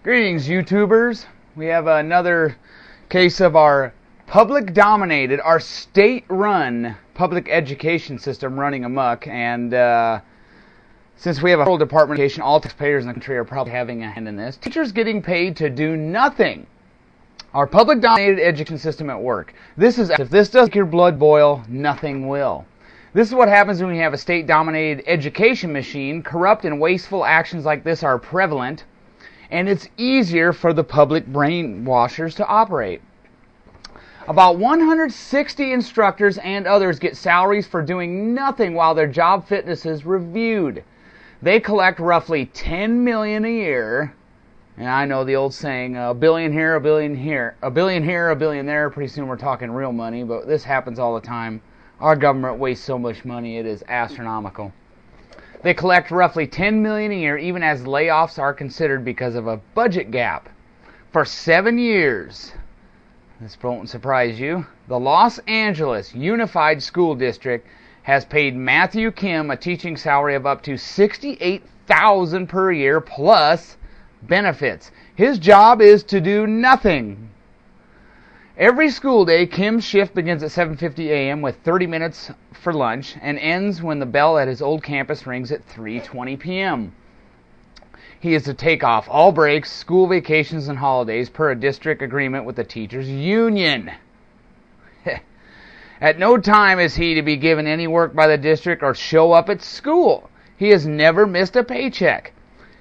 Greetings, YouTubers. We have another case of our public-dominated, our state-run public education system running amok, and since we have a federal department of education, all taxpayers in the country are probably having a hand in this. Teachers getting paid to do nothing. Our public-dominated education system at work. If this doesn't make your blood boil, nothing will. This is what happens when you have a state-dominated education machine. Corrupt and wasteful actions like this are prevalent, and it's easier for the public brainwashers to operate. About 160 instructors and others get salaries for doing nothing while their job fitness is reviewed. They collect roughly $10 million a year. And I know the old saying, a billion here, a billion here, a billion here, a billion there. Pretty soon we're talking real money, but this happens all the time. Our government wastes so much money, it is astronomical. They collect roughly $10 million a year, even as layoffs are considered because of a budget gap. For 7 years, this won't surprise you, the Los Angeles Unified School District has paid Matthew Kim a teaching salary of up to $68,000 per year plus benefits. His job is to do nothing. Every school day, Kim's shift begins at 7:50 a.m. with 30 minutes for lunch and ends when the bell at his old campus rings at 3:20 p.m. He is to take off all breaks, school vacations, and holidays per a district agreement with the teachers' union. At no time is he to be given any work by the district or show up at school. He has never missed a paycheck.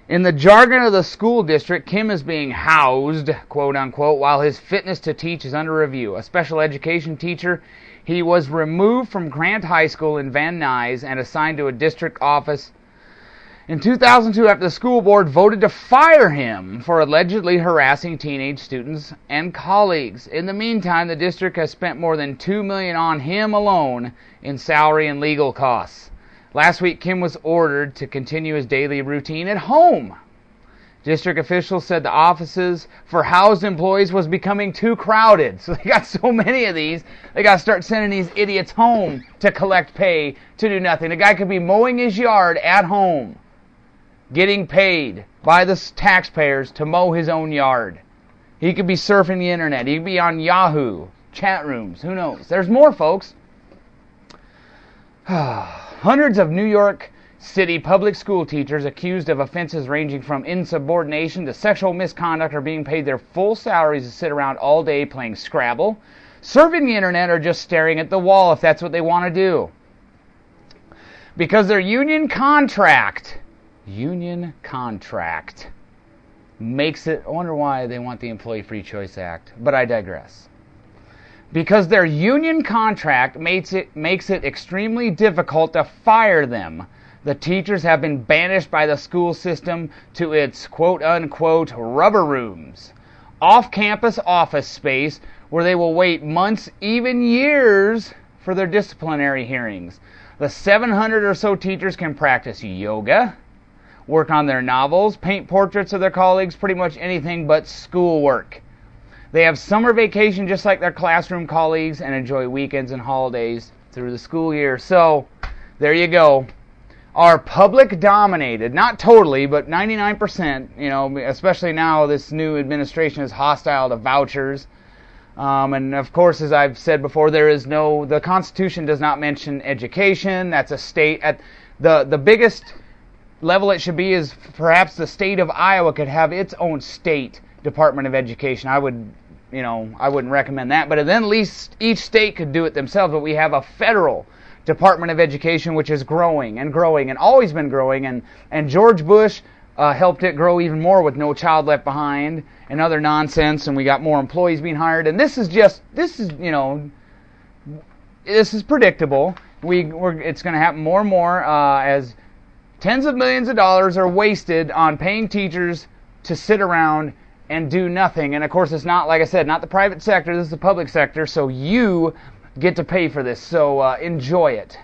In the jargon of the school district, Kim is being housed, quote unquote, while his fitness to teach is under review. A special education teacher, he was removed from Grant High School in Van Nuys and assigned to a district office in 2002 after the school board voted to fire him for allegedly harassing teenage students and colleagues. In the meantime, the district has spent more than $2 million on him alone in salary and legal costs. Last week, Kim was ordered to continue his daily routine at home. District officials said the offices for housed employees was becoming too crowded. So they got so many of these, they got to start sending these idiots home to collect pay to do nothing. The guy could be mowing his yard at home, getting paid by the taxpayers to mow his own yard. He could be surfing the internet. He could be on Yahoo, chat rooms. Who knows? There's more, folks. Hundreds of New York City public school teachers accused of offenses ranging from insubordination to sexual misconduct are being paid their full salaries to sit around all day playing Scrabble, surfing the internet, or just staring at the wall if that's what they want to do. Because their union contract makes it, I wonder why they want the Employee Free Choice Act, but I digress. Because their union contract makes it extremely difficult to fire them, the teachers have been banished by the school system to its quote-unquote rubber rooms, off-campus office space where they will wait months, even years, for their disciplinary hearings. The 700 or so teachers can practice yoga, work on their novels, paint portraits of their colleagues, pretty much anything but schoolwork. They have summer vacation just like their classroom colleagues and enjoy weekends and holidays through the school year. So, there you go. Our public-dominated, not totally, but 99%, especially now this new administration is hostile to vouchers. And of course, as I've said before, the Constitution does not mention education. That's a state. At the biggest level it should be is perhaps the state of Iowa could have its own state Department of Education. I wouldn't recommend that, but then at least each state could do it themselves. But we have a federal Department of Education which is growing and always been growing, and George Bush helped it grow even more with No Child Left Behind and other nonsense, and we got more employees being hired, and this is predictable. It's going to happen more and more as tens of millions of dollars are wasted on paying teachers to sit around and do nothing. And of course, it's not, like I said, not the private sector. This is the public sector, so you get to pay for this. So enjoy it.